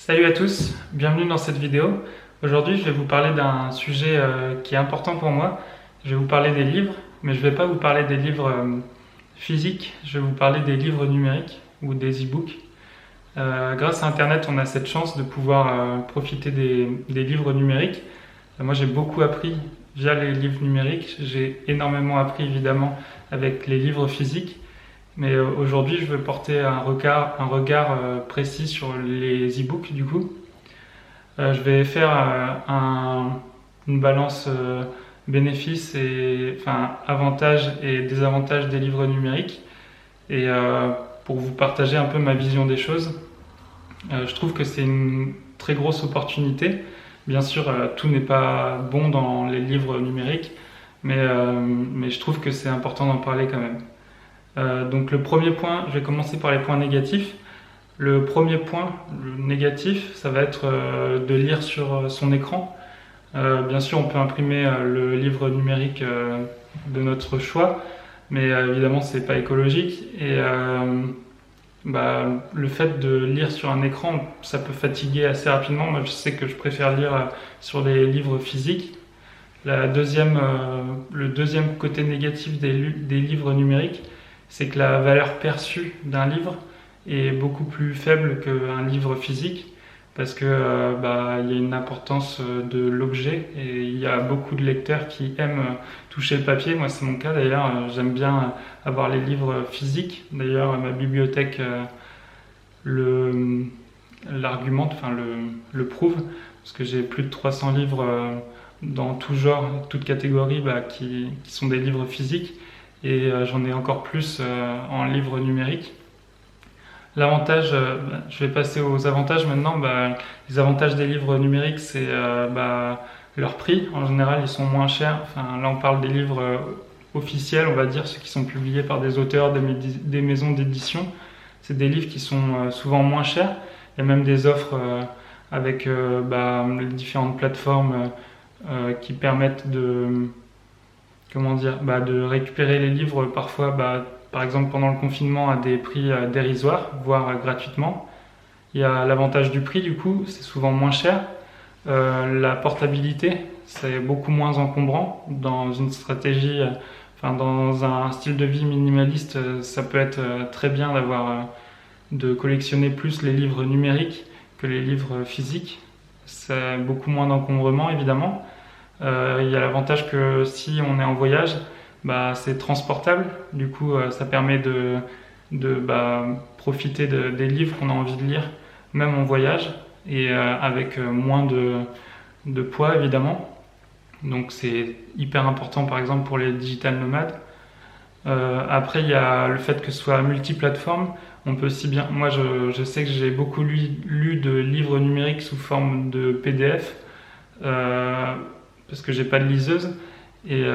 Salut à tous, bienvenue dans cette vidéo. Aujourd'hui, je vais vous parler d'un sujet qui est important pour moi. Je vais vous parler des livres, mais je ne vais pas vous parler des livres physiques, je vais vous parler des livres numériques ou des e-books. Grâce à Internet, on a cette chance de pouvoir profiter des livres numériques. Moi, j'ai beaucoup appris via les livres numériques. J'ai énormément appris, évidemment, avec les livres physiques. Mais aujourd'hui, je veux porter un regard précis sur les e-books du coup. Je vais faire une balance bénéfices et enfin avantages et désavantages des livres numériques et pour vous partager un peu ma vision des choses. Je trouve que c'est une très grosse opportunité. Bien sûr, tout n'est pas bon dans les livres numériques, mais je trouve que c'est important d'en parler quand même. Donc le premier point, je vais commencer par les points négatifs. Le premier point le négatif, ça va être de lire sur son écran. Bien sûr, on peut imprimer le livre numérique de notre choix, mais évidemment, c'est pas écologique. Et le fait de lire sur un écran, ça peut fatiguer assez rapidement. Moi, je sais que je préfère lire sur des livres physiques. Le deuxième côté négatif des livres numériques, c'est que la valeur perçue d'un livre est beaucoup plus faible qu'un livre physique parce que il y a une importance de l'objet et il y a beaucoup de lecteurs qui aiment toucher le papier. Moi, c'est mon cas d'ailleurs. J'aime bien avoir les livres physiques. D'ailleurs, ma bibliothèque l'argumente, enfin le prouve, parce que j'ai plus de 300 livres dans tout genre, toute catégorie, qui sont des livres physiques. Et j'en ai encore plus en livre numérique. L'avantage, je vais passer aux avantages maintenant. Les avantages des livres numériques, c'est leur prix. En général, ils sont moins chers. Enfin, là, on parle des livres officiels, on va dire, ceux qui sont publiés par des auteurs, des maisons d'édition. C'est des livres qui sont souvent moins chers. Il y a même des offres avec les différentes plateformes qui permettent de récupérer les livres parfois, par exemple pendant le confinement, à des prix dérisoires, voire gratuitement. Il y a l'avantage du prix, du coup, c'est souvent moins cher. La portabilité, c'est beaucoup moins encombrant. Dans une stratégie, dans un style de vie minimaliste, ça peut être très bien de collectionner plus les livres numériques que les livres physiques. C'est beaucoup moins d'encombrement, évidemment. Il y a l'avantage que si on est en voyage, c'est transportable. Du coup, ça permet de profiter des livres qu'on a envie de lire, même en voyage, et avec moins de poids, évidemment. Donc c'est hyper important, par exemple, pour les digital nomades. Après, il y a le fait que ce soit multiplateforme. On peut aussi bien... Moi, je sais que j'ai beaucoup lu de livres numériques sous forme de PDF. Parce que j'ai pas de liseuse et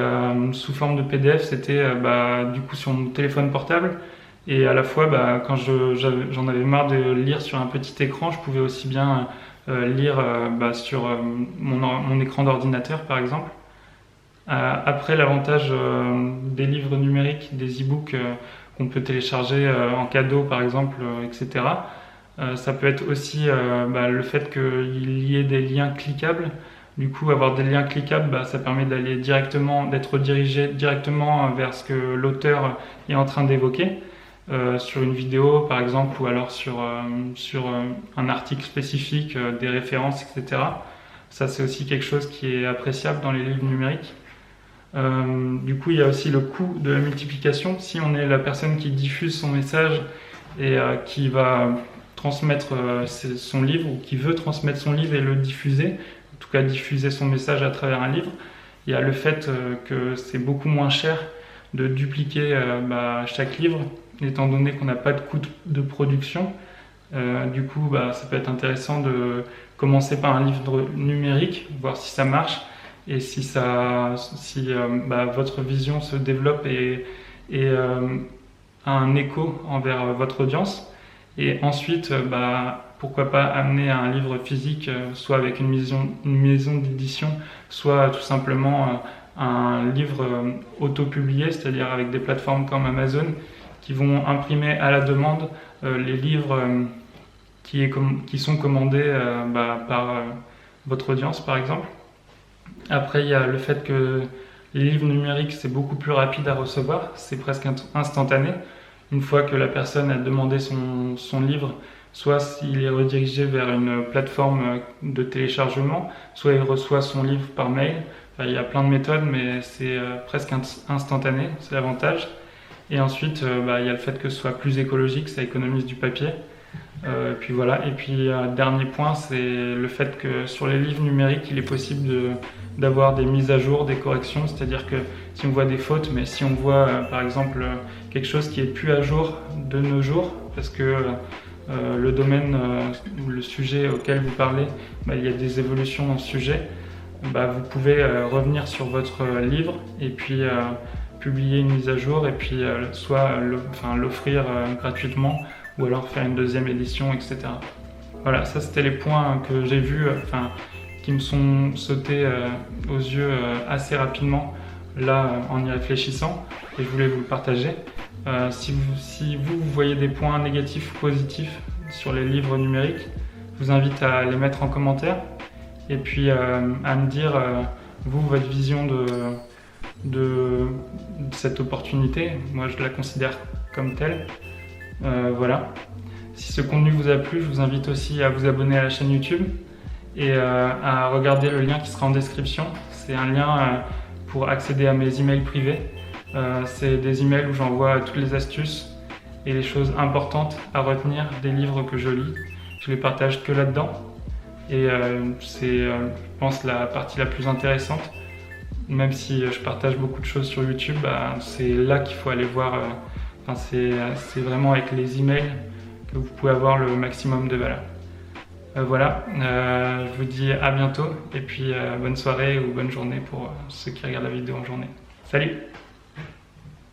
sous forme de PDF c'était du coup sur mon téléphone portable et à la fois quand j'en avais marre de lire sur un petit écran, je pouvais aussi bien lire sur mon écran d'ordinateur par exemple. Après, l'avantage des livres numériques, des e-books qu'on peut télécharger en cadeau par exemple, etc. Ça peut être aussi le fait qu'il y ait des liens cliquables. Du coup, avoir des liens cliquables, ça permet d'être redirigé directement vers ce que l'auteur est en train d'évoquer sur une vidéo, par exemple, ou alors sur un article spécifique, des références, etc. Ça, c'est aussi quelque chose qui est appréciable dans les livres numériques. Du coup, il y a aussi le coût de la multiplication. Si on est la personne qui diffuse son message et qui va transmettre son livre ou qui veut transmettre son livre et le diffuser, en tout cas diffuser son message à travers un livre, il y a le fait que c'est beaucoup moins cher de dupliquer chaque livre, étant donné qu'on n'a pas de coût de production. Du coup, ça peut être intéressant de commencer par un livre numérique, voir si ça marche et si votre vision se développe et a un écho envers votre audience. Et ensuite, pourquoi pas amener un livre physique, soit avec une maison d'édition, soit tout simplement un livre auto-publié, c'est-à-dire avec des plateformes comme Amazon qui vont imprimer à la demande les livres qui sont commandés par votre audience par exemple. Après, il y a le fait que les livres numériques, c'est beaucoup plus rapide à recevoir, c'est presque instantané. Une fois que la personne a demandé son livre, soit s'il est redirigé vers une plateforme de téléchargement, soit il reçoit son livre par mail. Enfin, il y a plein de méthodes, mais c'est presque instantané, c'est l'avantage. Et ensuite, il y a le fait que ce soit plus écologique, ça économise du papier. Puis voilà. Et puis dernier point, c'est le fait que sur les livres numériques, il est possible d'avoir des mises à jour, des corrections. C'est-à-dire que si on voit des fautes, mais si on voit par exemple quelque chose qui est plus à jour de nos jours, parce que le domaine ou le sujet auquel vous parlez, il y a des évolutions dans ce sujet, vous pouvez revenir sur votre livre et puis publier une mise à jour et puis soit l'offrir gratuitement ou alors faire une deuxième édition, etc. Voilà, ça c'était les points que j'ai vus, qui me sont sautés aux yeux assez rapidement là en y réfléchissant, et je voulais vous le partager. Si vous voyez des points négatifs ou positifs sur les livres numériques, je vous invite à les mettre en commentaire et puis à me dire votre vision de cette opportunité. Moi je la considère comme telle. Voilà. Si ce contenu vous a plu, je vous invite aussi à vous abonner à la chaîne YouTube et à regarder le lien qui sera en description. C'est un lien pour accéder à mes emails privés. C'est des emails où j'envoie toutes les astuces et les choses importantes à retenir des livres que je lis. Je les partage que là-dedans et c'est, je pense, la partie la plus intéressante. Même si je partage beaucoup de choses sur YouTube, c'est là qu'il faut aller voir. C'est vraiment avec les emails que vous pouvez avoir le maximum de valeur. Voilà, je vous dis à bientôt et puis bonne soirée ou bonne journée pour ceux qui regardent la vidéo en journée. Salut!